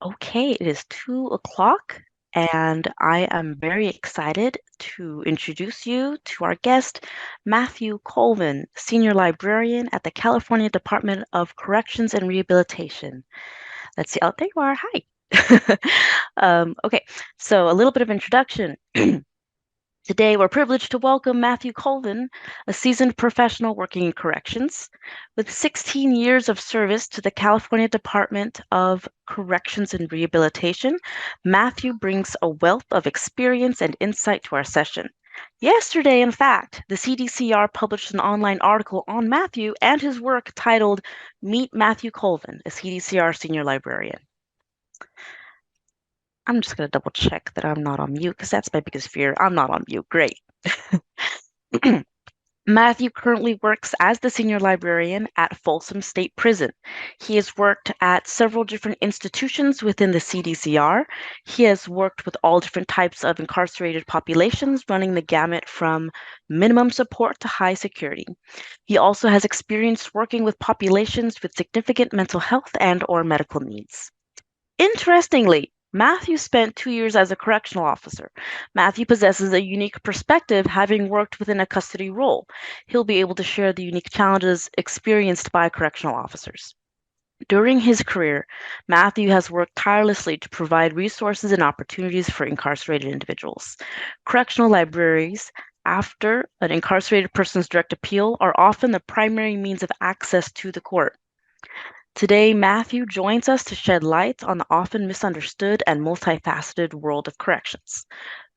Okay, it is 2 o'clock, and I am very excited to introduce you to our guest, Matthew Colvin, Senior Librarian at the California Department of Corrections and Rehabilitation. Let's see. Oh, there you are. Hi. Okay, so a little bit of introduction. Today, we're privileged to welcome Matthew Colvin, a seasoned professional working in corrections. With 16 years of service to the California Department of Corrections and Rehabilitation, Matthew brings a wealth of experience and insight to our session. Yesterday, in fact, the CDCR published an online article on Matthew and his work titled Meet Matthew Colvin, a CDCR senior librarian. I'm just going to double check that I'm not on mute because that's my biggest fear. I'm not on mute. Great. Matthew currently works as the senior librarian at Folsom State Prison. He has worked at several different institutions within the CDCR. He has worked with all different types of incarcerated populations, running the gamut from minimum support to high security. He also has experience working with populations with significant mental health and/or medical needs. Interestingly, Matthew spent 2 years as a correctional officer. Matthew possesses a unique perspective, having worked within a custody role. He'll be able to share the unique challenges experienced by correctional officers. During his career, Matthew has worked tirelessly to provide resources and opportunities for incarcerated individuals. Correctional libraries, after an incarcerated person's direct appeal, are often the primary means of access to the court. Today, Matthew joins us to shed light on the often misunderstood and multifaceted world of corrections.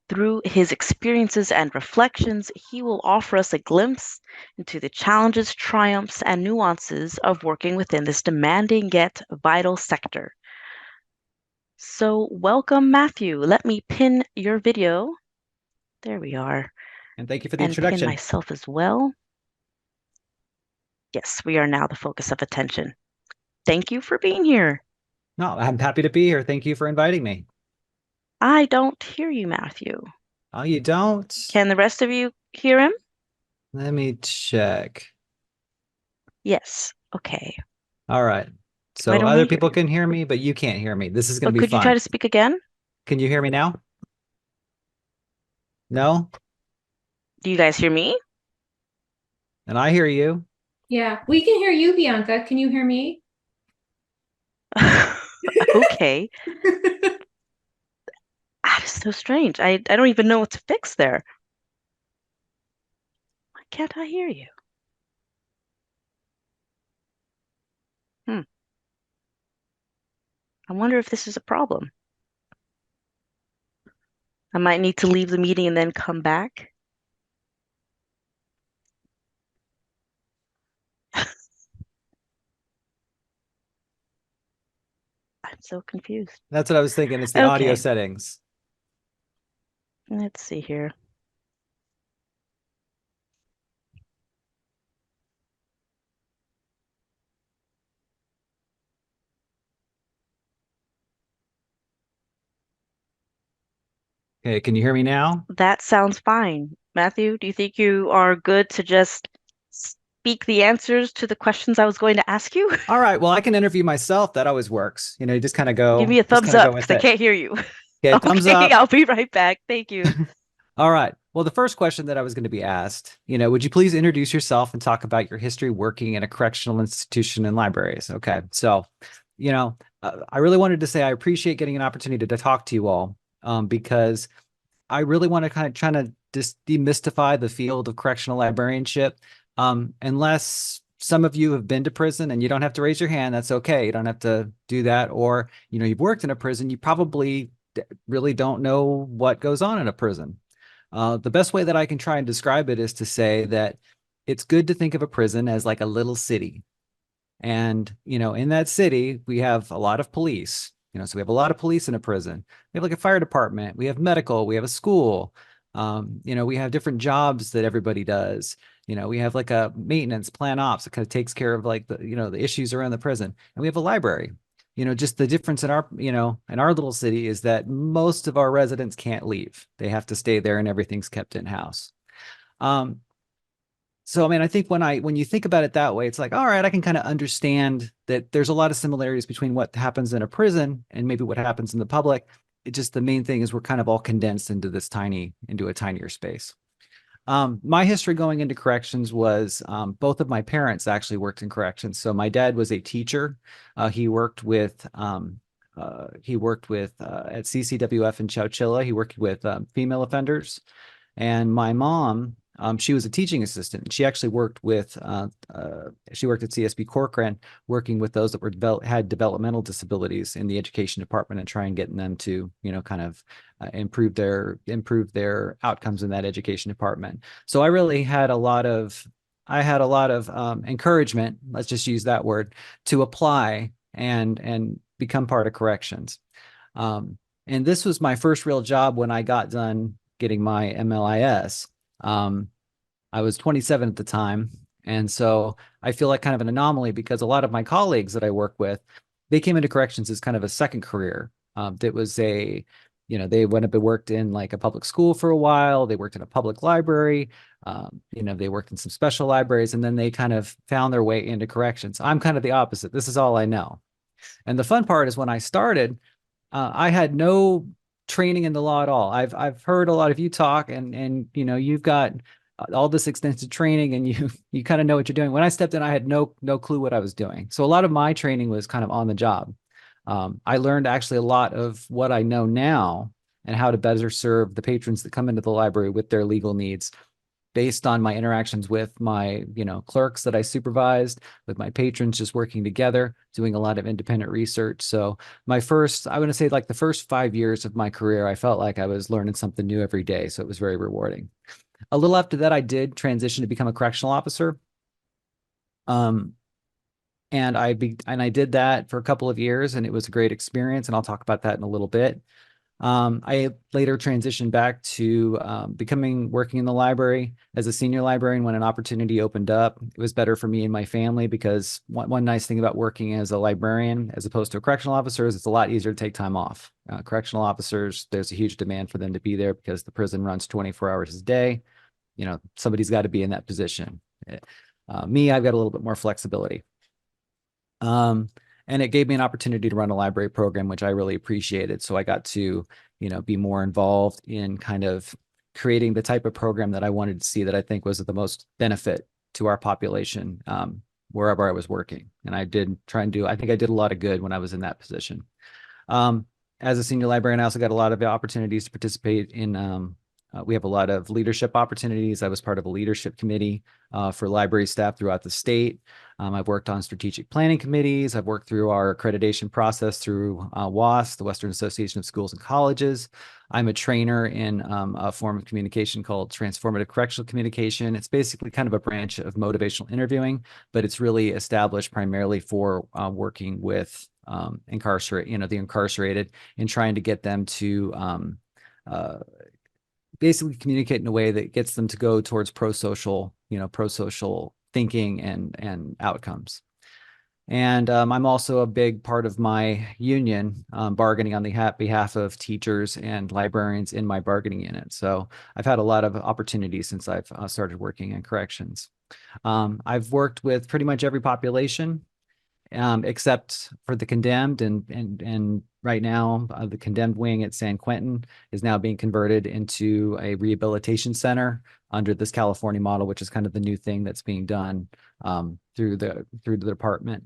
Through his experiences and reflections, he will offer us a glimpse into the challenges, triumphs, and nuances of working within this demanding yet vital sector. So, welcome, Matthew. Let me pin your video. There we are. And thank you for the And pin introduction. myself as well. Yes, we are now the focus of attention. Thank you for being here. No, I'm happy to be here. Thank you for inviting me. I don't hear you, Matthew. Oh, you don't? Can the rest of you hear him? Let me check. Yes. Okay. All right. Why So don't I other hear people you? can hear me, but you can't hear me. This is going Oh, to be could you try fun. to speak again? Can you hear me now? No? Do you guys hear me? And I hear you. Yeah, we can hear you, Bianca. Can you hear me? Okay. That is so strange. I don't even know what to fix there. Why can't I hear you? Hmm. I wonder if this is a problem. I might need to leave the meeting and then come back. I'm so confused. That's what I was thinking. It's the audio Okay, settings. let's see here. Okay, can you hear me now? That sounds fine. Matthew, do you think you are good to just speak the answers to the questions I was going to ask you? All right. Well, I can interview myself. That always works. You just kind of Give go, me a just thumbs kind of go up because with I it. can't hear you. Okay, thumbs Okay, up. I'll be right back. Thank you. All right. Well, the first question that I was going to be asked, would you please introduce yourself and talk about your history working in a correctional institution and libraries? Okay. So, I really wanted to say I appreciate getting an opportunity to talk to you all because I really want to kind of try to just demystify the field of correctional librarianship. Unless some of you have been to prison and you don't have to raise your hand, that's okay. You don't have to do that. Or, you've worked in a prison, you probably really don't know what goes on in a prison. The best way that I can try and describe it is to say that it's good to think of a prison as like a little city. And, in that city, we have a lot of police, so we have a lot of police in a prison. We have like a fire department, we have medical, we have a school. We have different jobs that everybody does. We have like a maintenance plan ops that kind of takes care of like the issues around the prison. And we have a library. Just the difference in our little city is that most of our residents can't leave. They have to stay there and everything's kept in house. Um, So I mean, I think when you think about it that way, it's like, all right, I can kind of understand that there's a lot of similarities between what happens in a prison and maybe what happens in the public. It just the main thing is we're kind of all condensed into a tinier space. My history going into corrections was both of my parents actually worked in corrections. So my dad was a teacher. He worked with at CCWF in Chowchilla. He worked with female offenders. And my mom, she was a teaching assistant. She worked at CSB Corcoran, working with those that had developmental disabilities in the education department and trying getting them to, kind of improve their outcomes in that education department. So I had a lot of encouragement. Let's just use that word to apply and become part of corrections. And this was my first real job when I got done getting my MLIS. I was 27 at the time. And so I feel like kind of an anomaly because a lot of my colleagues that I work with, they came into corrections as kind of a second career. That was they went up and worked in like a public school for a while. They worked in a public library. They worked in some special libraries, and then they kind of found their way into corrections. I'm kind of the opposite. This is all I know. And the fun part is when I started, I had no training in the law at all. I've heard a lot of you talk, and you've got all this extensive training, and you kind of know what you're doing. When I stepped in, I had no clue what I was doing. So a lot of my training was kind of on the job. I learned actually a lot of what I know now and how to better serve the patrons that come into the library with their legal needs based on my interactions with my, clerks that I supervised, with my patrons, just working together, doing a lot of independent research. So I want to say like the first 5 years of my career, I felt like I was learning something new every day. So it was very rewarding. A little after that, I did transition to become a correctional officer. Um, and I did that for a couple of years, and it was a great experience. And I'll talk about that in a little bit. I later transitioned back to working in the library as a senior librarian when an opportunity opened up. It was better for me and my family because one nice thing about working as a librarian as opposed to a correctional officer is it's a lot easier to take time off. Correctional officers, there's a huge demand for them to be there because the prison runs 24 hours a day. Somebody's got to be in that position. Me, I've got a little bit more flexibility. And it gave me an opportunity to run a library program, which I really appreciated. So I got to, be more involved in kind of creating the type of program that I wanted to see that I think was of the most benefit to our population, wherever I was working. And I think I did a lot of good when I was in that position. As a senior librarian, I also got a lot of opportunities to participate in we have a lot of leadership opportunities. I was part of a leadership committee for library staff throughout the state. I've worked on strategic planning committees. I've worked through our accreditation process through WAS, the Western Association of Schools and Colleges. I'm a trainer in a form of communication called transformative correctional communication. It's basically kind of a branch of motivational interviewing, but it's really established primarily for working with the incarcerated and trying to get them to basically communicate in a way that gets them to go towards pro-social thinking and outcomes. And I'm also a big part of my union, bargaining on the behalf of teachers and librarians in my bargaining unit. So I've had a lot of opportunities since I've started working in corrections. I've worked with pretty much every population except for the condemned. And right now, the condemned wing at San Quentin is now being converted into a rehabilitation center under this California model, which is kind of the new thing that's being done through the department.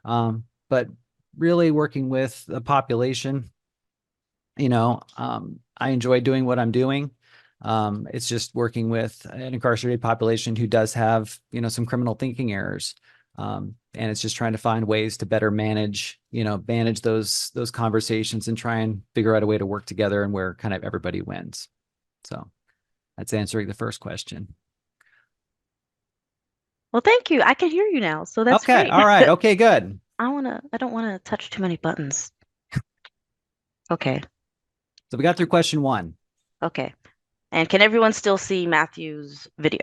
But really working with the population, I enjoy doing what I'm doing. It's just working with an incarcerated population who does have, some criminal thinking errors. And it's just trying to find ways to better manage those conversations and try and figure out a way to work together and where kind of everybody wins. So that's answering the first question. Well, thank you. I can hear you now, so that's Okay. great. All right. Okay, good. I don't wanna touch too many buttons. Okay. So we got through question 1. Okay. And can everyone still see Matthew's video?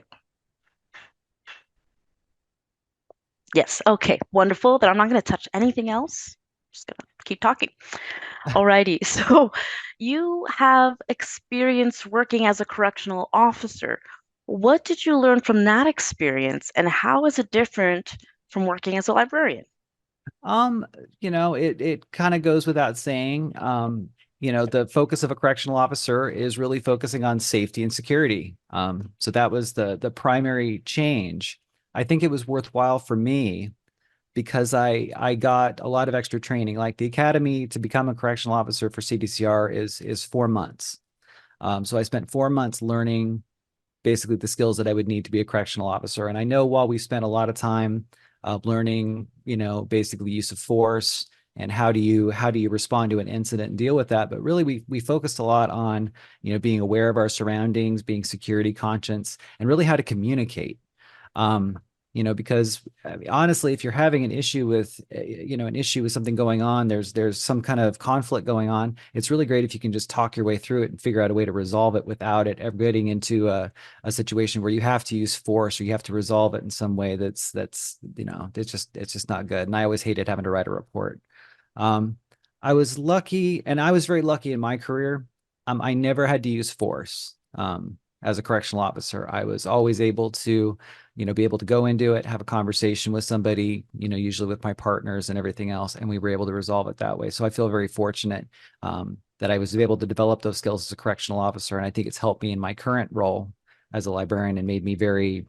Yes. Okay. Wonderful. Then I'm not going to touch anything else. Just going to keep talking. Alrighty. So you have experience working as a correctional officer. What did you learn from that experience, and how is it different from working as a librarian? Um, it kind of goes without saying. The focus of a correctional officer is really focusing on safety and security. So that was the primary change. I think it was worthwhile for me because I got a lot of extra training. Like the academy to become a correctional officer for CDCR is 4 months. So I spent 4 months learning basically the skills that I would need to be a correctional officer. And I know while we spent a lot of time learning, basically use of force and how do you respond to an incident and deal with that, but really we focused a lot on being aware of our surroundings, being security conscious, and really how to communicate. Um, because I mean, honestly, if you're having an issue with, an issue with something going on, there's some kind of conflict going on. It's really great if you can just talk your way through it and figure out a way to resolve it without it ever getting into a situation where you have to use force or you have to resolve it in some way that's it's just not good. And I always hated having to write a report. Um, I was lucky, and I was very lucky in my career. I never had to use force. As a correctional officer, I was always able to be able to go into it, have a conversation with somebody, usually with my partners and everything else, and we were able to resolve it that way. So I feel very fortunate that I was able to develop those skills as a correctional officer, and I think it's helped me in my current role as a librarian and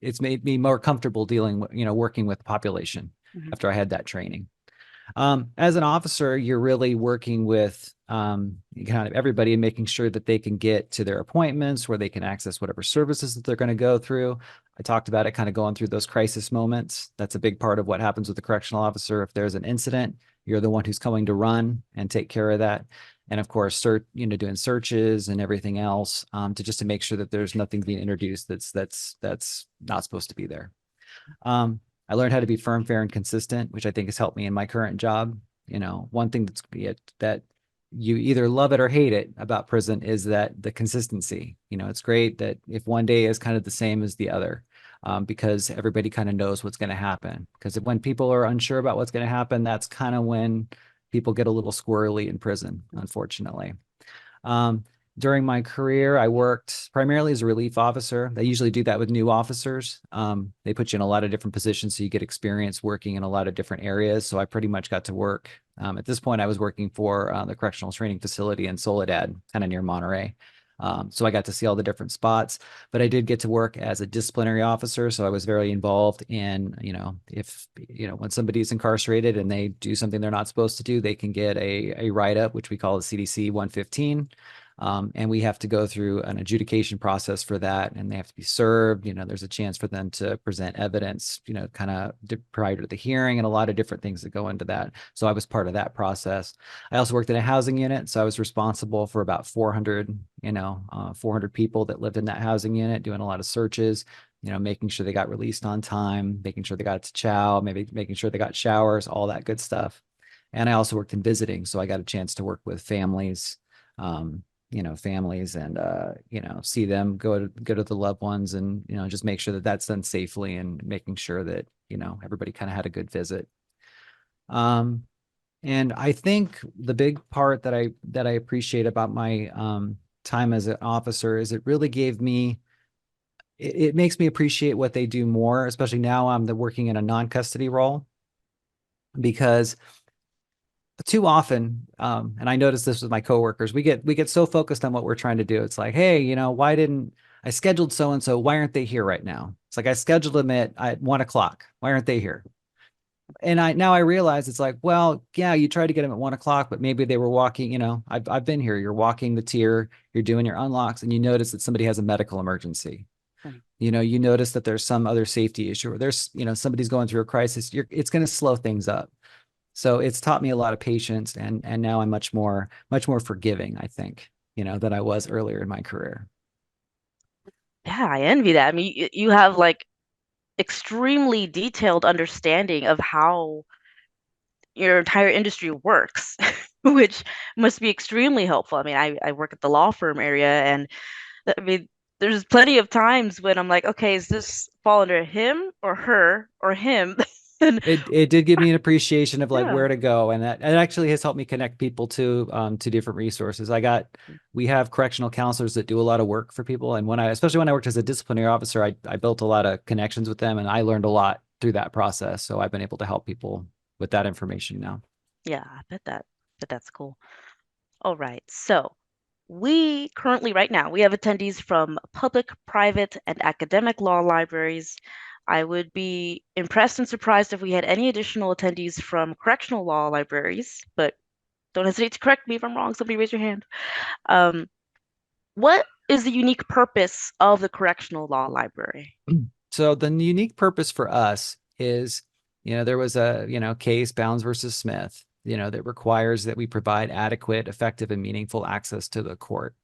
it's made me more comfortable dealing with, working with the population Mhm. after I had that training. As an officer, you're really working with kind of everybody and making sure that they can get to their appointments, where they can access whatever services that they're going to go through. I talked about it kind of going through those crisis moments. That's a big part of what happens with the correctional officer. If there's an incident, you're the one who's going to run and take care of that. And of course, doing searches and everything else to make sure that there's nothing being introduced that's not supposed to be there. Um, I learned how to be firm, fair, and consistent, which I think has helped me in my current job. One thing that you either love it or hate it about prison is that the consistency. It's great that if one day is kind of the same as the other, because everybody kind of knows what's going to happen. Because when people are unsure about what's going to happen, that's kind of when people get a little squirrely in prison, unfortunately. Um, During my career, I worked primarily as a relief officer. They usually do that with new officers. They put you in a lot of different positions so you get experience working in a lot of different areas. So I pretty much got to work. At this point, I was working for the correctional training facility in Soledad, kind of near Monterey. So I got to see all the different spots, but I did get to work as a disciplinary officer. So I was very involved in, if, when somebody's incarcerated and they do something they're not supposed to do, they can get a write-up, which we call a CDC 115. And we have to go through an adjudication process for that, and they have to be served. There's a chance for them to present evidence, kind of prior to the hearing, and a lot of different things that go into that. So I was part of that process. I also worked in a housing unit, so I was responsible for about 400 people that lived in that housing unit, doing a lot of searches. Making sure they got released on time, making sure they got to chow, maybe making sure they got showers, all that good stuff. And I also worked in visiting, so I got a chance to work with families. Um, families and see them go to the loved ones and just make sure that that's done safely and making sure that everybody kind of had a good visit. um and I think the big part that I appreciate about my time as an officer is it really gave me it makes me appreciate what they do more, especially now I'm working in a non-custody role, because too often, and I noticed this with my coworkers, we get so focused on what we're trying to do. It's like, hey, why didn't I scheduled so and so? Why aren't they here right now? It's like I scheduled them at 1 o'clock. Why aren't they here? And I realize it's like, well, yeah, you tried to get them at 1 o'clock, but maybe they were walking. I've been here. You're walking the tier, you're doing your unlocks, and you notice that somebody has a medical emergency. Right. You notice that there's some other safety issue, or there's somebody's going through a crisis. It's going to slow things up. So it's taught me a lot of patience, and now I'm much more forgiving, I think, than I was earlier in my career. Yeah, I envy that. I mean, you have like extremely detailed understanding of how your entire industry works, which must be extremely helpful. I mean, I work at the law firm area, and I mean, there's plenty of times when I'm like, okay, is this fall under him or her or him? And It did give me an appreciation of like yeah, where to go, and that it actually has helped me connect people to different resources. We have correctional counselors that do a lot of work for people, and especially when I worked as a disciplinary officer, I built a lot of connections with them, and I learned a lot through that process. So I've been able to help people with that information now. yeah, I bet that's cool. All right. So we currently, right now, we have attendees from public, private, and academic law libraries. I would be impressed and surprised if we had any additional attendees from correctional law libraries, but don't hesitate to correct me if I'm wrong. Somebody raise your hand. Um, what is the unique purpose of the correctional law library? So the unique purpose for us is, there was a, case Bounds versus Smith, that requires that we provide adequate, effective, and meaningful access to the court.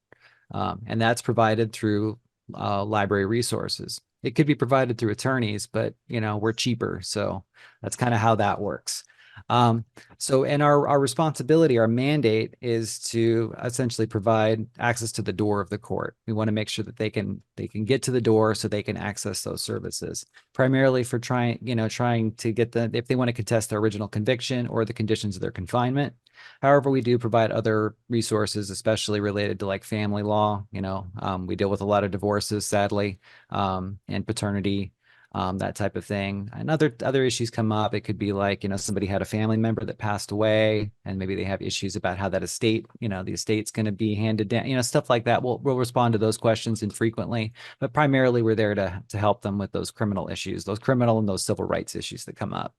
And that's provided through library resources. It could be provided through attorneys, but we're cheaper, so that's kind of how that works. Um, and our responsibility, our mandate is to essentially provide access to the door of the court. We want to make sure that they can get to the door so they can access those services, primarily for trying to get if they want to contest their original conviction or the conditions of their confinement. However, we do provide other resources, especially related to like family law. We deal with a lot of divorces, sadly, and paternity, that type of thing. And other issues come up. It could be like, somebody had a family member that passed away, and maybe they have issues about how that estate, the estate's going to be handed down, stuff like that. We'll respond to those questions infrequently, but primarily we're there to help them with those criminal issues, those criminal and those civil rights issues that come up.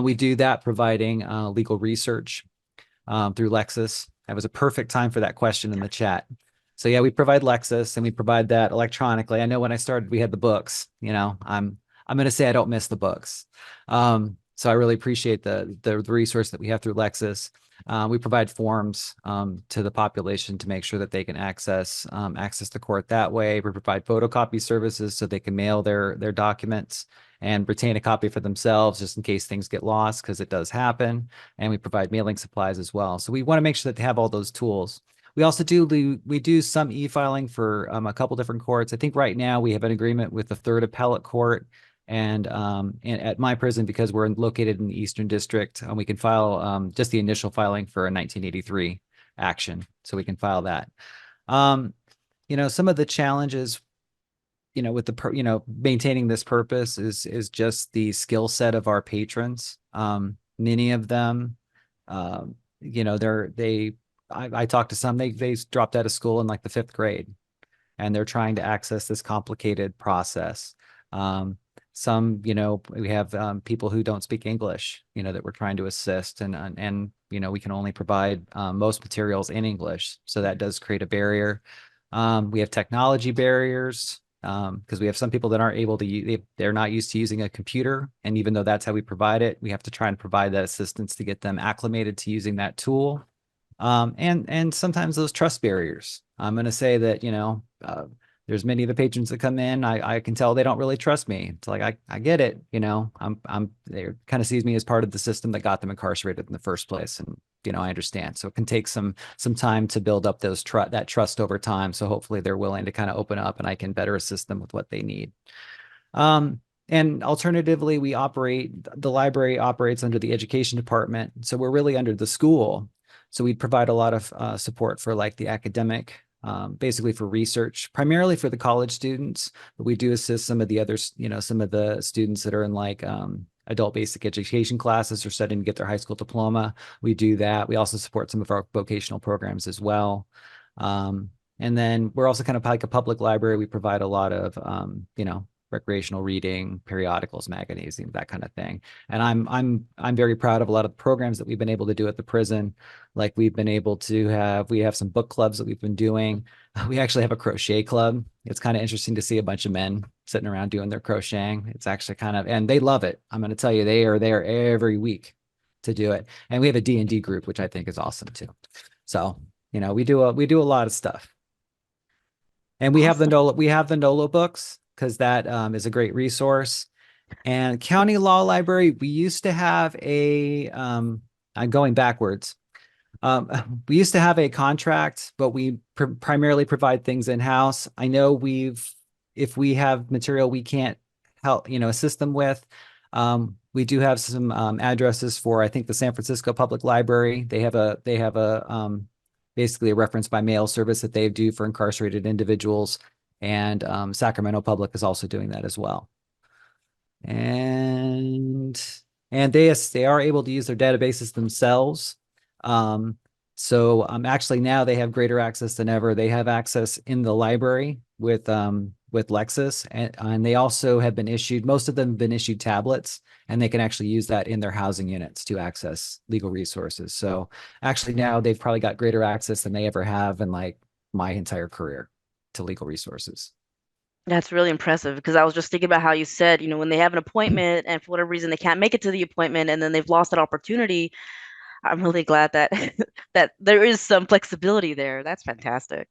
We do that providing legal research through Lexis. That was a perfect time for that question in the chat. So yeah, we provide Lexis and we provide that electronically. I know when I started, we had the books. I'm going to say I don't miss the books. So I really appreciate the resource that we have through Lexis. We provide forms to the population to make sure that they can access the court that way. We provide photocopy services so they can mail their documents and retain a copy for themselves just in case things get lost, because it does happen. And we provide mailing supplies as well. So we want to make sure that they have all those tools. We also do some e-filing for a couple different courts. I think right now we have an agreement with the Third Appellate Court and at my prison, because we're located in the Eastern District, we can file just the initial filing for a 1983 action. So we can file that. Some of the challenges with maintaining this purpose is just the skill set of our patrons. Many of them, I talked to some, they dropped out of school in like the 5th grade, and they're trying to access this complicated process. Some, we have people who don't speak English, that we're trying to assist, and we can only provide most materials in English, so that does create a barrier. We have technology barriers, because we have some people that aren't able to use, they're not used to using a computer. And even though that's how we provide it, we have to try and provide that assistance to get them acclimated to using that tool. And sometimes those trust barriers. I'm going to say that, there's many of the patrons that come in, I can tell they don't really trust me. It's like, I get it, they kind of sees me as part of the system that got them incarcerated in the first place. And, I understand. So it can take some time to build up that trust over time. So hopefully they're willing to kind of open up and I can better assist them with what they need. And alternatively, the library operates under the education department. So we're really under the school. So we provide a lot of support for like the academic, basically for research, primarily for the college students, but we do assist some of the others, some of the students that are in like adult basic education classes or studying to get their high school diploma. We do that. We also support some of our vocational programs as well. And then we're also kind of like a public library. We provide a lot of, recreational reading, periodicals, magazines, that kind of thing. And I'm very proud of a lot of the programs that we've been able to do at the prison. Like we have some book clubs that we've been doing. We actually have a crochet club. It's kind of interesting to see a bunch of men sitting around doing their crocheting. It's actually and they love it. I'm going to tell you, they are there every week to do it. And we have a D&D group, which I think is awesome too. So, we do a lot of stuff. And we have the NOLA books, because that is a great resource. And county law library, we used to have I'm going backwards. We used to have a contract, but we primarily provide things in-house. I know if we have material we can't help, assist them with, We do have some addresses for, I think, the San Francisco Public Library. They have a basically a reference by mail service that they do for incarcerated individuals, and Sacramento Public is also doing that as well. And they are able to use their databases themselves. So actually now they have greater access than ever. They have access in the library with Lexis, and they also have been issued, most of them have been issued tablets, and they can actually use that in their housing units to access legal resources. So actually now they've probably got greater access than they ever have in like my entire career to legal resources. That's really impressive because I was just thinking about how you said, when they have an appointment and for whatever reason they can't make it to the appointment and then they've lost that opportunity. I'm really glad that that there is some flexibility there. That's fantastic.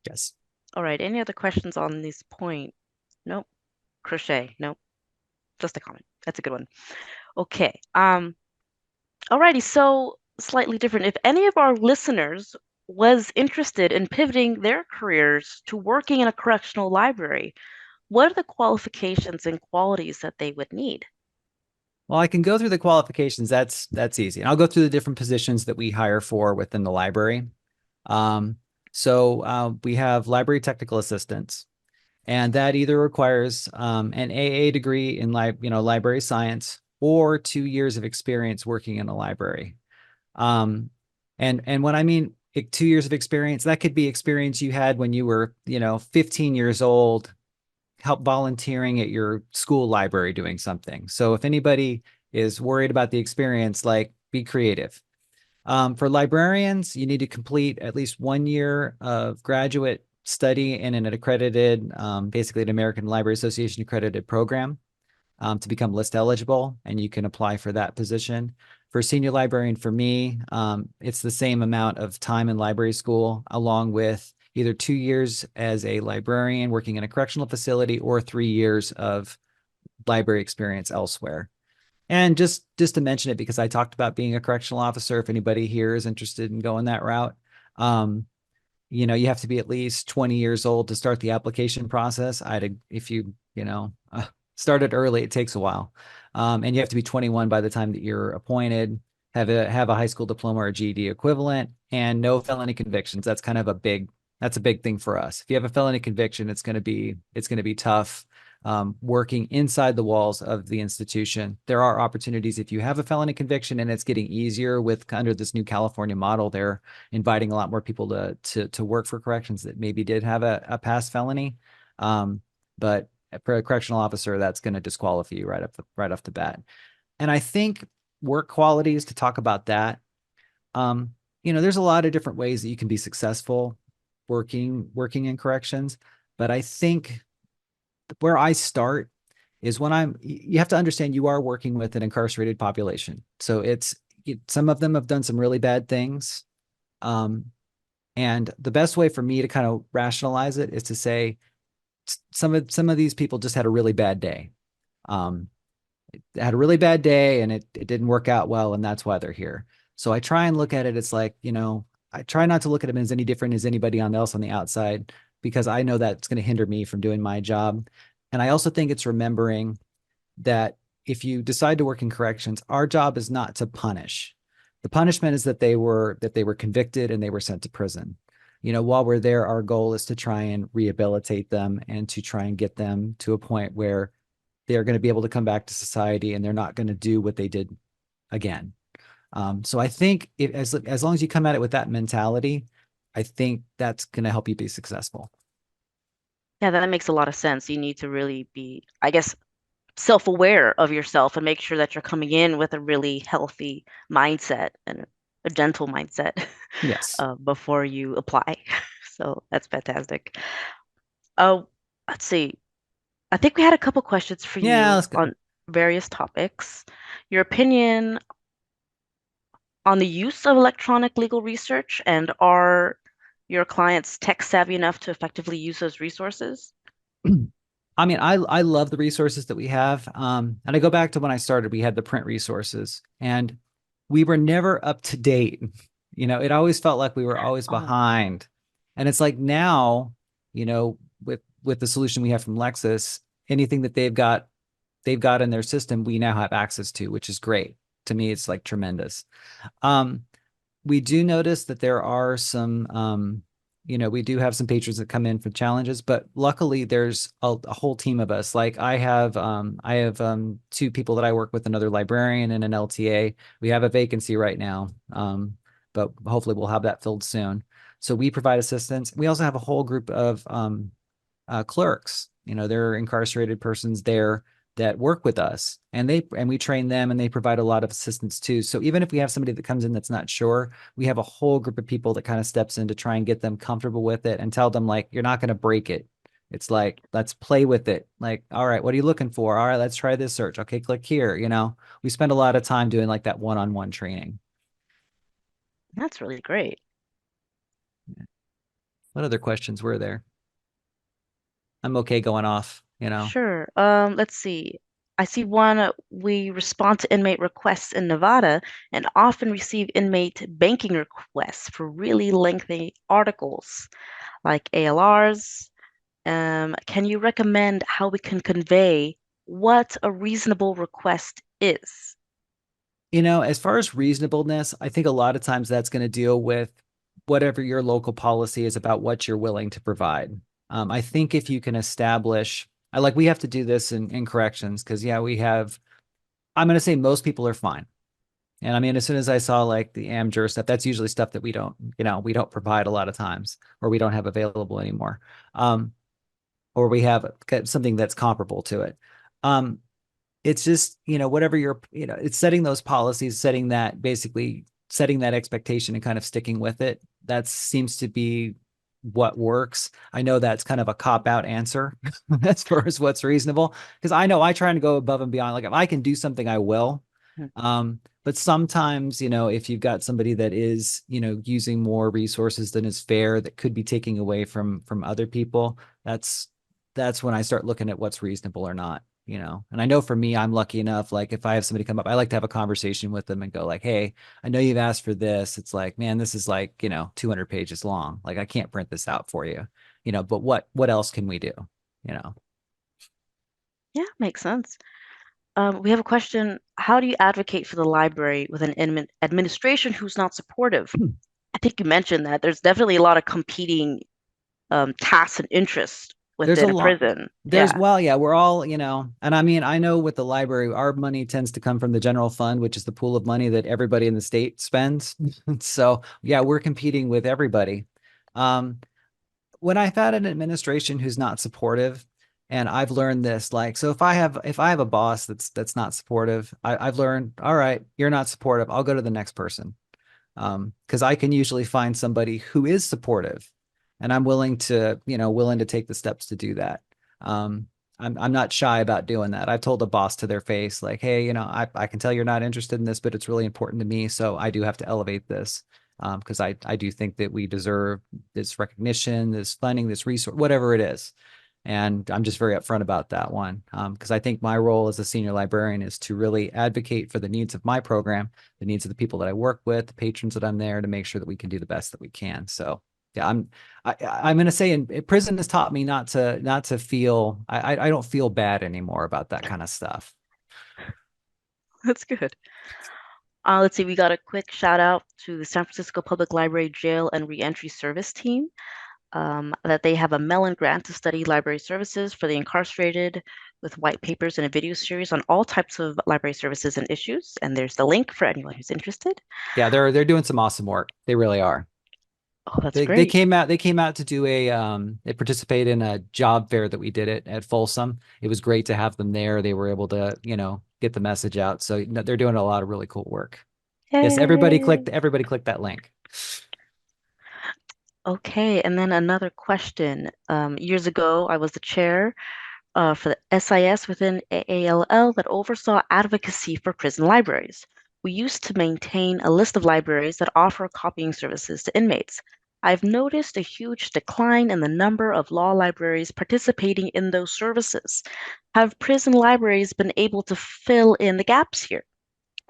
Yes. All right, any other questions on this point? Nope. Crochet. Nope. Just a comment. That's a good one. Okay. Alrighty, so slightly different. If any of our listeners was interested in pivoting their careers to working in a correctional library, what are the qualifications and qualities that they would need? Well, I can go through the qualifications. That's easy. And I'll go through the different positions that we hire for within the library. So we have library technical assistants, and that either requires an AA degree in library science or 2 years of experience working in a library. Um, and when I mean 2 years of experience, that could be experience you had when you were 15 years old, help volunteering at your school library doing something. So if anybody is worried about the experience, like, be creative. For librarians, you need to complete at least 1 year of graduate study in an accredited, basically an American Library Association accredited program, to become list eligible, and you can apply for that position. For senior librarian, for me, it's the same amount of time in library school, along with either 2 years as a librarian working in a correctional facility or 3 years of library experience elsewhere. And just to mention it, because I talked about being a correctional officer, if anybody here is interested in going that route, you have to be at least 20 years old to start the application process. If you started early, it takes a while. And you have to be 21 by the time that you're appointed, have a high school diploma or GED equivalent, and no felony convictions. That's a big thing for us. If you have a felony conviction, it's going to be tough. Working inside the walls of the institution. There are opportunities if you have a felony conviction, and it's getting easier under this new California model. They're inviting a lot more people to work for corrections that maybe did have a past felony. But for a correctional officer, that's going to disqualify you right off the bat. And I think work qualities, to talk about that, there's a lot of different ways that you can be successful working in corrections, but I think where I start is you have to understand you are working with an incarcerated population. So some of them have done some really bad things. And the best way for me to kind of rationalize it is to say some of these people just had a really bad day. Had a really bad day, and it didn't work out well, and that's why they're here. So I try and look at it. It's like, I try not to look at them as any different as anybody else on the outside, because I know that's going to hinder me from doing my job. And I also think it's remembering that if you decide to work in corrections, our job is not to punish. The punishment is that they were convicted and they were sent to prison. While we're there, our goal is to try and rehabilitate them and to try and get them to a point where they're going to be able to come back to society and they're not going to do what they did again. So I think as long as you come at it with that mentality, I think that's going to help you be successful. Yeah, that makes a lot of sense. You need to really be, I guess, self-aware of yourself and make sure that you're coming in with a really healthy mindset and a gentle mindset Yes. before you apply. So that's fantastic. Oh, let's see. I think we had a couple questions for Yeah, you let's go. on various topics. Your opinion on the use of electronic legal research, and are your clients tech savvy enough to effectively use those resources? I mean, I love the resources that we have. And I go back to when I started, we had the print resources, and we were never up to date. It always felt like we were always Oh, behind. And it's like now, with the solution we have from Lexis, anything that they've got they've got in their system, we now have access to, which is great. To me, it's like tremendous. Um, we do notice that there are some, we do have some patrons that come in for challenges, but luckily there's a whole team of us. Like I have two people that I work with, another librarian and an LTA. We have a vacancy right now, but hopefully we'll have that filled soon. So we provide assistance. We also have a whole group of clerks. There are incarcerated persons there that work with us, and we train them, and they provide a lot of assistance too. So even if we have somebody that comes in that's not sure, we have a whole group of people that kind of steps in to try and get them comfortable with it and tell them, like, you're not going to break it. It's like, let's play with it. Like, all right, what are you looking for? All right, let's try this search. Okay, click here. We spend a lot of time doing like that one-on-one training. That's really great. What other questions were there? I'm okay going off. Sure. Let's see. I see one. We respond to inmate requests in Nevada and often receive inmate banking requests for really lengthy articles like ALRs. Can you recommend how we can convey what a reasonable request is? As far as reasonableness, I think a lot of times that's going to deal with whatever your local policy is about what you're willing to provide. I think if you can establish, we have to do this in corrections because, yeah, I'm going to say most people are fine. And I mean, as soon as I saw like the Amjur stuff, that's usually stuff that we don't provide a lot of times, or we don't have available anymore. Or we have something that's comparable to it. It's just, whatever it's setting those policies, basically setting that expectation and kind of sticking with it. That seems to be what works. I know that's kind of a cop-out answer as far as what's reasonable, because I know I try to go above and beyond. Like, if I can do something, I will. But sometimes, if you've got somebody that is, using more resources than is fair, that could be taking away from other people, that's when I start looking at what's reasonable or not. And I know for me, I'm lucky enough, like if I have somebody come up, I like to have a conversation with them and go like, hey, I know you've asked for this. It's like, man, this is like, 200 pages long. Like, I can't print this out for you, but what else can we do? You know? Yeah, makes sense. We have a question. How do you advocate for the library with an administration who's not supportive? I think you mentioned that there's definitely a lot of competing tasks and interests There's a within a lot. prison. Yeah. Well, yeah, we're all, and I mean, I know with the library, our money tends to come from the general fund, which is the pool of money that everybody in the state spends. So yeah, we're competing with everybody. Um, when I've had an administration who's not supportive, and I've learned this, like, so if I have a boss that's not supportive, I've learned, all right, you're not supportive. I'll go to the next person. Because I can usually find somebody who is supportive, and I'm willing to take the steps to do that. Um, I'm not shy about doing that. I've told a boss to their face, like, hey, I can tell you're not interested in this, but it's really important to me, so I do have to elevate this. Because I do think that we deserve this recognition, this funding, this resource, whatever it is. And I'm just very upfront about that one, because I think my role as a senior librarian is to really advocate for the needs of my program, the needs of the people that I work with, the patrons that I'm there, to make sure that we can do the best that we can. So yeah, I'm going to say, in prison has taught me not to feel, I don't feel bad anymore about that kind of stuff. That's good. Let's see, we got a quick shout out to the San Francisco Public Library Jail and Reentry Service Team, that they have a Mellon grant to study library services for the incarcerated with white papers and a video series on all types of library services and issues. And there's the link for anyone who's interested. Yeah, they're doing some awesome work. They really are. Oh, that's They great. came out to do they participated in a job fair that we did at Folsom. It was great to have them there. They were able to, get the message out. So they're doing a lot of really cool work. Yes, Yay. everybody click that link. Okay, and then another question. Years ago, I was the chair for the SIS within AALL that oversaw advocacy for prison libraries. We used to maintain a list of libraries that offer copying services to inmates. I've noticed a huge decline in the number of law libraries participating in those services. Have prison libraries been able to fill in the gaps here?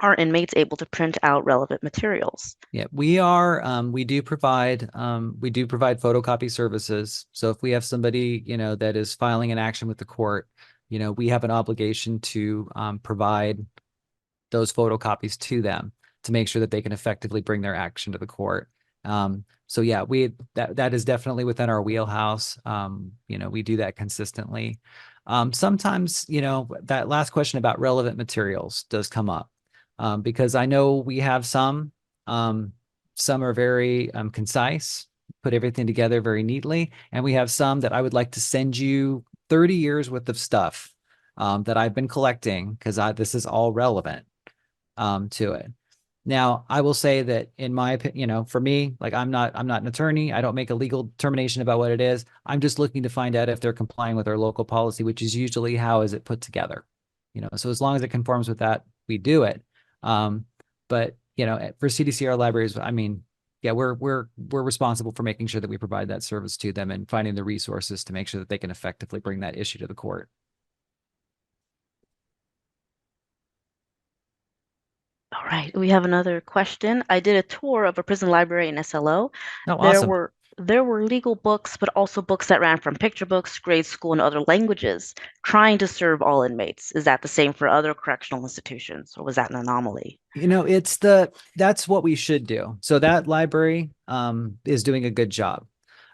Are inmates able to print out relevant materials? Yeah, we do provide photocopy services. So if we have somebody, that is filing an action with the court, we have an obligation to provide those photocopies to them to make sure that they can effectively bring their action to the court. So yeah, that is definitely within our wheelhouse. We do that consistently. Sometimes, that last question about relevant materials does come up, because I know we have some are very concise, put everything together very neatly, and we have some that I would like to send you 30 years worth of stuff that I've been collecting because this is all relevant to it. Now, I will say that in my opinion, for me, like I'm not an attorney. I don't make a legal determination about what it is. I'm just looking to find out if they're complying with our local policy, which is usually how is it put together. So as long as it conforms with that, we do it. But for CDCR libraries, I mean, yeah, we're responsible for making sure that we provide that service to them and finding the resources to make sure that they can effectively bring that issue to the court. All right, we have another question. I did a tour of a prison library in SLO. Oh, There awesome. were there were legal books, but also books that ran from picture books, grade school, and other languages, trying to serve all inmates. Is that the same for other correctional institutions, or was that an anomaly? That's what we should do. So that library is doing a good job.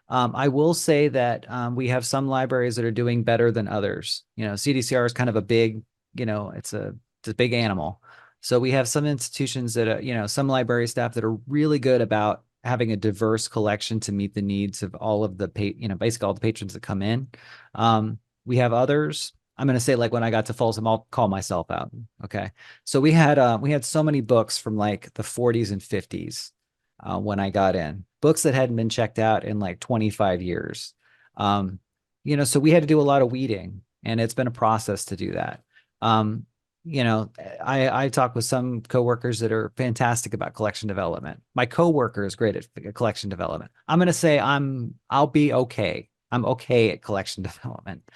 I will say that we have some libraries that are doing better than others. CDCR is kind of a big, it's a big animal. So we have some institutions that are, some library staff that are really good about having a diverse collection to meet the needs of all of the basically all the patrons that come in. We have others. I'm going to say, like, when I got to Folsom, I'll call myself out. Okay. So we had so many books from like the 40s and 50s when I got in, books that hadn't been checked out in like 25 years. So we had to do a lot of weeding, and it's been a process to do that. Um, I talk with some coworkers that are fantastic about collection development. My coworker is great at collection development. I'm going to say I'll be okay. I'm okay at collection development.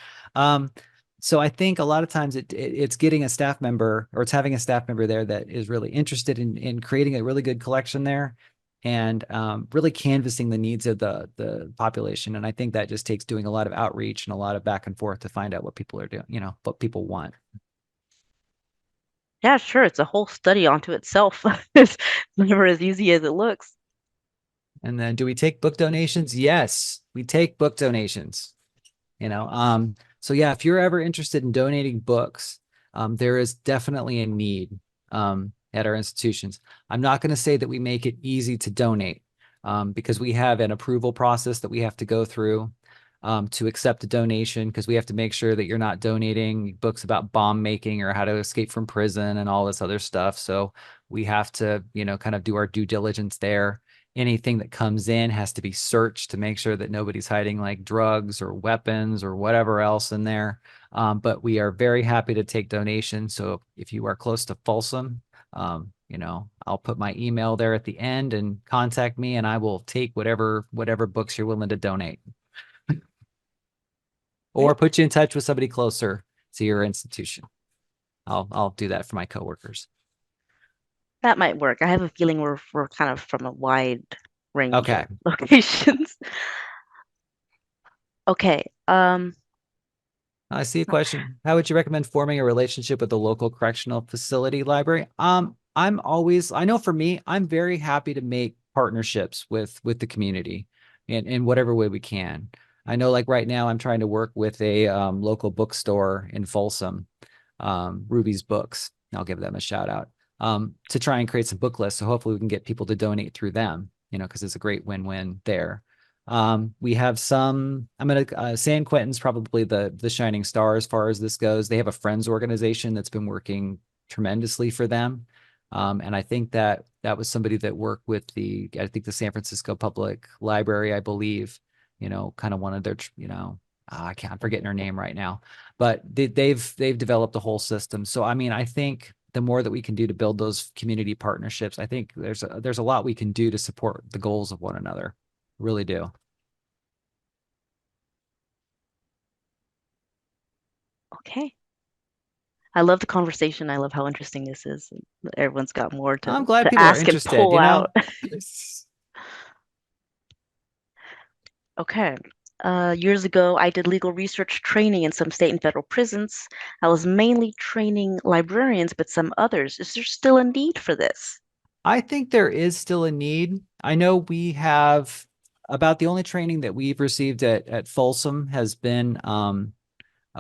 So I think a lot of times it's getting a staff member, or it's having a staff member there that is really interested in creating a really good collection there, and really canvassing the needs of the population. And I think that just takes doing a lot of outreach and a lot of back and forth to find out what people are doing, what people want. Yeah, sure, it's a whole study onto itself. It's never as easy as it looks. And then, do we take book donations? Yes, we take book donations. So yeah, if you're ever interested in donating books, there is definitely a need at our institutions. I'm not going to say that we make it easy to donate, because we have an approval process that we have to go through to accept a donation, because we have to make sure that you're not donating books about bomb making or how to escape from prison and all this other stuff. So we have to, kind of do our due diligence there. Anything that comes in has to be searched to make sure that nobody's hiding like drugs or weapons or whatever else in there. But we are very happy to take donations. So if you are close to Folsom, I'll put my email there at the end, and contact me, and I will take whatever books you're willing to donate, or Right? put you in touch with somebody closer to your institution. I'll do that for my coworkers. That might work. I have a feeling we're kind of from a wide range of Okay. locations. Okay. I see a question. How would you recommend forming a relationship with the local correctional facility library? I know for me, I'm very happy to make partnerships with the community in whatever way we can. I know, like, right now I'm trying to work with a local bookstore in Folsom, Ruby's Books. I'll give them a shout out, to try and create some book lists. So hopefully we can get people to donate through them, because it's a great win-win there. We have San Quentin's probably the shining star as far as this goes. They have a friends organization that's been working tremendously for them. And I think that was somebody that worked with I think the San Francisco Public Library, I believe, kind of one of their, I'm forgetting her name right now, but they've developed a whole system. So, I mean, I think the more that we can do to build those community partnerships, I think there's a lot we can do to support the goals of one another. Really do. Okay. I love the conversation. I love how interesting this is. Everyone's got more I'm glad to people are ask and interested, pull out. Yes. Okay. Years ago, I did legal research training in some state and federal prisons. I was mainly training librarians, but some others. Is there still a need for this? I think there is still a need. I know we have about the only training that we've received at Folsom has been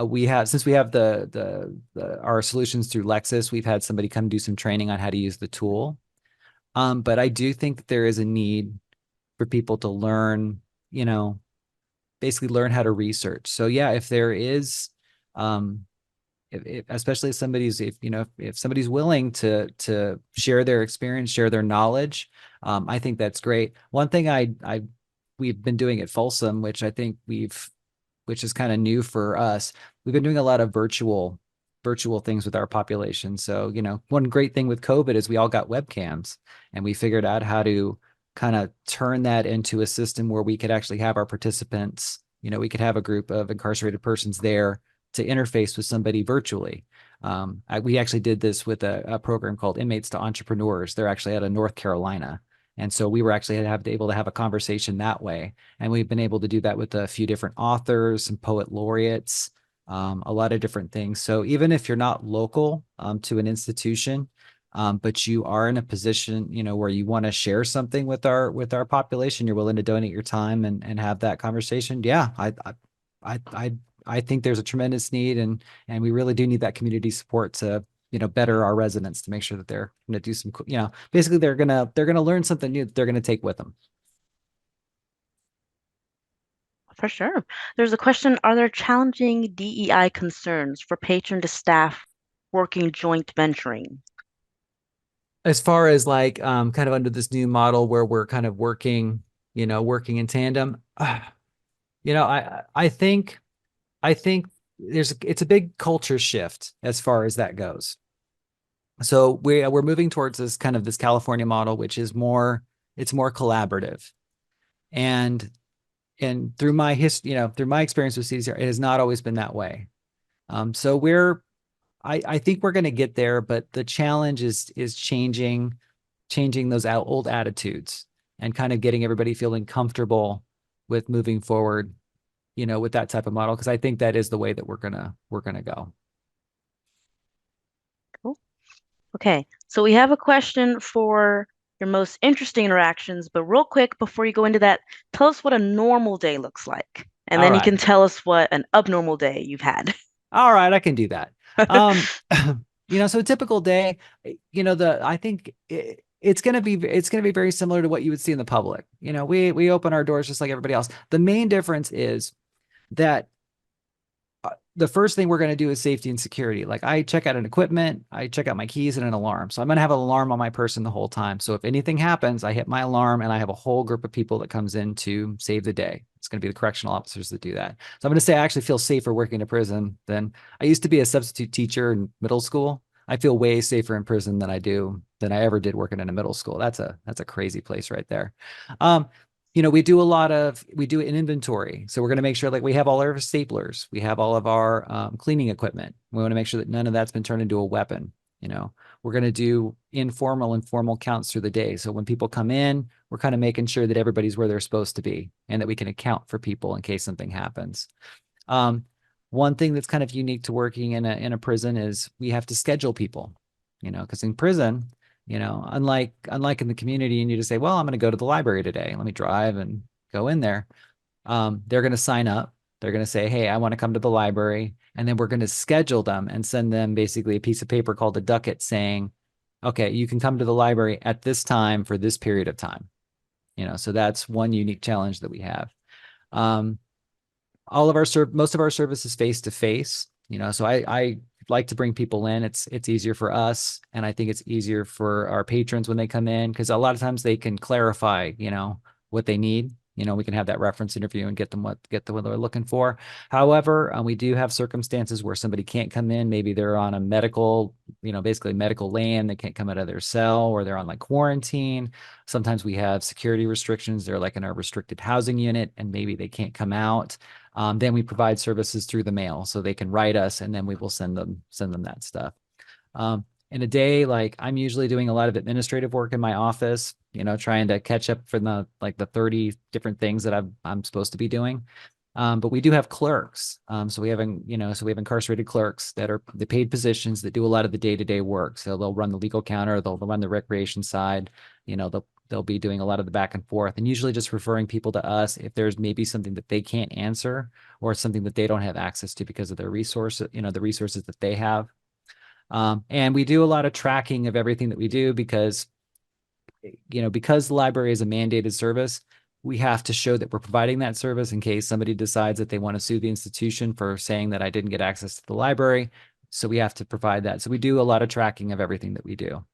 we have since we have the our solutions through Lexis, we've had somebody come do some training on how to use the tool. But I do think that there is a need for people to learn, basically learn how to research. So yeah, if there is, um, especially if somebody's, if somebody's willing to share their experience, share their knowledge, I think that's great. One thing we've been doing at Folsom, which I think which is kind of new for us. We've been doing a lot of virtual things with our population. So, one great thing with COVID is we all got webcams and we figured out how to kind of turn that into a system where we could actually have our participants, we could have a group of incarcerated persons there to interface with somebody virtually. We actually did this with a program called Inmates to Entrepreneurs. They're actually out of North Carolina. And so we were actually able to have a conversation that way. And we've been able to do that with a few different authors and poet laureates, a lot of different things. So even if you're not local to an institution, but you are in a position, where you want to share something with our population, you're willing to donate your time and have that conversation. Yeah, I think there's a tremendous need, and we really do need that community support to better our residents, to make sure that they're going to do some, basically they're going to learn something new that they're going to take with them. For sure. There's a question, are there challenging DEI concerns for patron to staff working joint venturing? As far as like kind of under this new model where we're kind of working in tandem, I think it's a big culture shift as far as that goes. So we're moving towards this California model, which is it's more collaborative. And through my through my experience with CDCR, it has not always been that way. So I think we're going to get there, but the challenge is changing those old attitudes and kind of getting everybody feeling comfortable with moving forward, with that type of model, because I think that is the way that we're gonna go. Cool. Okay, so we have a question for your most interesting interactions, but real quick before you go into that, tell us what a normal day looks like. And All then you right. can tell us what an abnormal day you've had. All right, I can do that. Um, so a typical day, I think it's gonna be very similar to what you would see in the public. We open our doors just like everybody else. The main difference is that the first thing we're going to do is safety and security. Like I check out an equipment, I check out my keys and an alarm. So I'm going to have an alarm on my person the whole time. So if anything happens, I hit my alarm and I have a whole group of people that comes in to save the day. It's going to be the correctional officers that do that. So I'm going to say I actually feel safer working in a prison than I used to be a substitute teacher in middle school. I feel way safer in prison than I ever did working in a middle school. That's a crazy place right there. We do an inventory. So we're going to make sure like we have all our staplers, we have all of our cleaning equipment. We want to make sure that none of that's been turned into a weapon. We're going to do informal and formal counts through the day. So when people come in, we're kind of making sure that everybody's where they're supposed to be and that we can account for people in case something happens. One thing that's kind of unique to working in a prison is we have to schedule people, because in prison, unlike in the community, and you just say, well, I'm going to go to the library today. Let me drive and go in there. They're going to sign up. They're going to say, hey, I want to come to the library. And then we're going to schedule them and send them basically a piece of paper called a ducat saying, okay, you can come to the library at this time for this period of time. So that's one unique challenge that we have. Most of our service is face to face, so I like to bring people in. It's easier for us, and I think it's easier for our patrons when they come in, because a lot of times they can clarify, what they need. We can have that reference interview and get what they're looking for. However, we do have circumstances where somebody can't come in. Maybe they're on a medical, basically medical land. They can't come out of their cell, or they're on like quarantine. Sometimes we have security restrictions. They're like in our restricted housing unit, and maybe they can't come out. Then we provide services through the mail, so they can write us, and then we will send them that stuff. In a day, like I'm usually doing a lot of administrative work in my office, trying to catch up for the 30 different things that I'm supposed to be doing. But we do have clerks. So we have, so we have incarcerated clerks that are the paid positions that do a lot of the day-to-day work. So they'll run the legal counter, they'll run the recreation side, they'll be doing a lot of the back and forth, and usually just referring people to us if there's maybe something that they can't answer or something that they don't have access to because of their resources, the resources that they have. And we do a lot of tracking of everything that we do because because the library is a mandated service, we have to show that we're providing that service in case somebody decides that they want to sue the institution for saying that I didn't get access to the library. So we have to provide that. So we do a lot of tracking of everything that we do.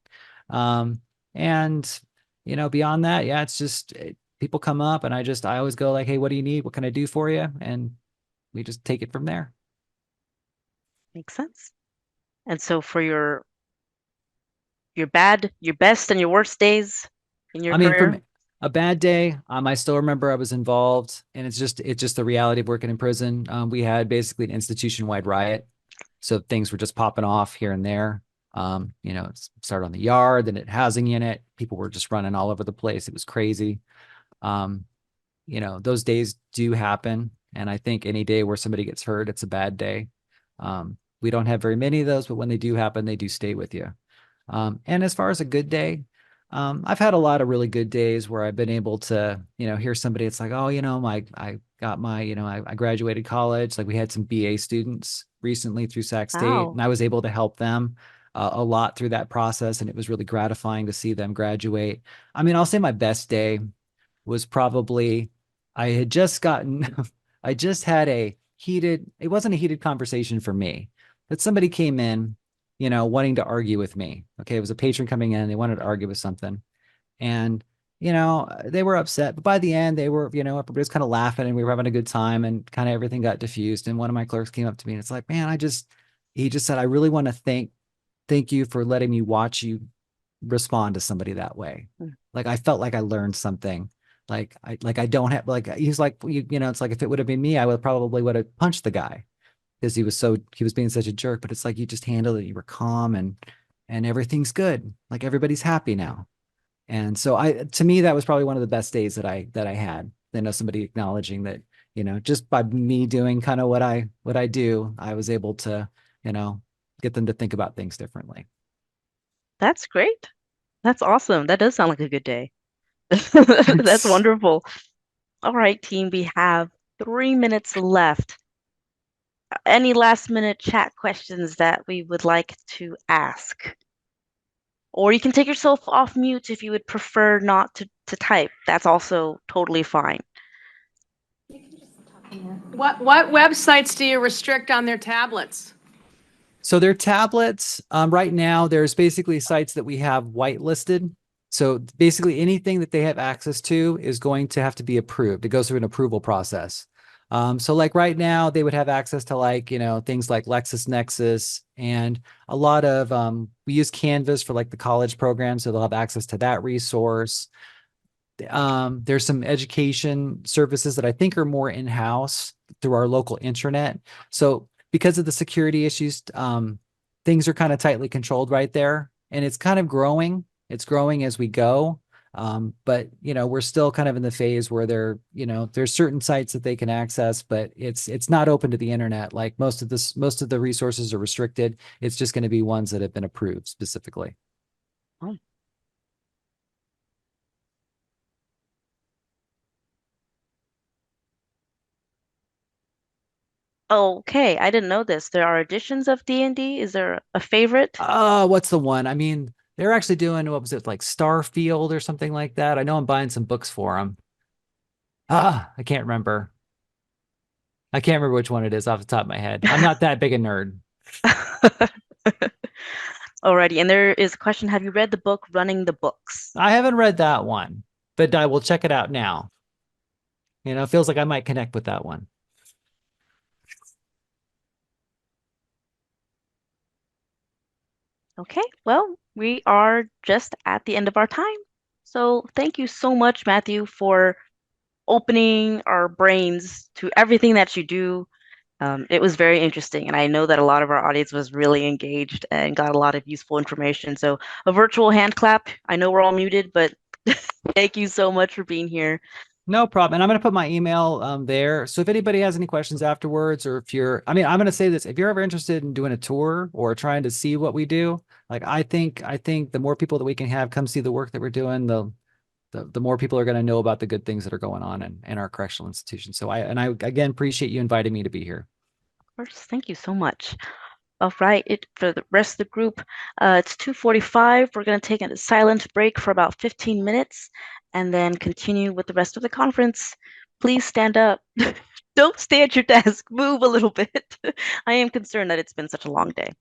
And beyond that, yeah, it's just people come up and I always go like, hey, what do you need? What can I do for you? And we just take it from there. Makes sense. And so for your best, and your worst days in your I mean, career? from a bad day, I still remember I was involved, and it's just the reality of working in prison. We had basically an institution-wide riot, so things were just popping off here and there. It started on the yard, then at housing unit, people were just running all over the place. It was crazy. Um, those days do happen, and I think any day where somebody gets hurt, it's a bad day. We don't have very many of those, but when they do happen, they do stay with you. And as far as a good day, I've had a lot of really good days where I've been able to, hear somebody. It's like, oh, I got my, I graduated college. Like we had some BA students recently through Sac State, Wow. and I was able to help them a lot through that process, and it was really gratifying to see them graduate. I mean, I'll say my best day was probably I had just gotten, I just had it wasn't a heated conversation for me, but somebody came in, wanting to argue with me. Okay. It was a patron coming in, they wanted to argue with something. And, they were upset, but by the end, they were, everybody was kind of laughing and we were having a good time and kind of everything got diffused. And one of my clerks came up to me and it's like, man, he just said, I really want to thank you for letting me watch you respond to somebody that way. Mm. Like I felt like I learned something. I don't have like he's like it's like if it would have been me, I would have punched the guy because he was being such a jerk. But it's like you just handled it, you were calm and everything's good. Like everybody's happy now. And so to me, that was probably one of the best days that I had. Somebody acknowledging that, just by me doing kind of what I do, I was able to, you know, get them to think about things differently. That's great. That's awesome. That does sound like a good day. That's wonderful. All right, team, we have 3 minutes left. Any last minute chat questions that we would like to ask? Or you can take yourself off mute if you would prefer not to type. That's also totally fine. What websites do you restrict on their tablets? So their tablets, right now, there's basically sites that we have whitelisted. So basically anything that they have access to is going to have to be approved. It goes through an approval process. So like right now, they would have access to things like LexisNexis and a lot of, we use Canvas for like the college program. So they'll have access to that resource. There's some education services that I think are more in-house through our local intranet. So because of the security issues, things are kind of tightly controlled right there, and it's kind of growing. It's growing as we go. But we're still kind of in the phase where there's certain sites that they can access, but it's not open to the internet. Like most of the resources are restricted. It's just going to be ones that have been approved specifically. Oh. Okay, I didn't know this. There are editions of D&D. Is there a favorite? Oh, what's the one? I mean, they're actually doing, what was it, like Starfield or something like that? I know I'm buying some books for them. I can't remember. I can't remember which one it is off the top of my head. I'm not that big a nerd. Alrighty, and there is a question. Have you read the book Running the Books? I haven't read that one, but I will check it out now. It feels like I might connect with that one. Okay, well, we are just at the end of our time. So thank you so much, Matthew, for opening our brains to everything that you do. It was very interesting, and I know that a lot of our audience was really engaged and got a lot of useful information. So a virtual hand clap. I know we're all muted, but thank you so much for being here. No problem. And I'm going to put my email there. So if anybody has any questions afterwards, or if you're, I mean, I'm going to say this, if you're ever interested in doing a tour or trying to see what we do, like I think the more people that we can have come see the work that we're doing, the more people are going to know about the good things that are going on in our correctional institution. So I again appreciate you inviting me to be here. Of course, thank you so much. All right, for the rest of the group, it's 2:45. We're going to take a silent break for about 15 minutes and then continue with the rest of the conference. Please stand up. Don't stay at your desk. Move a little bit. I am concerned that it's been such a long day.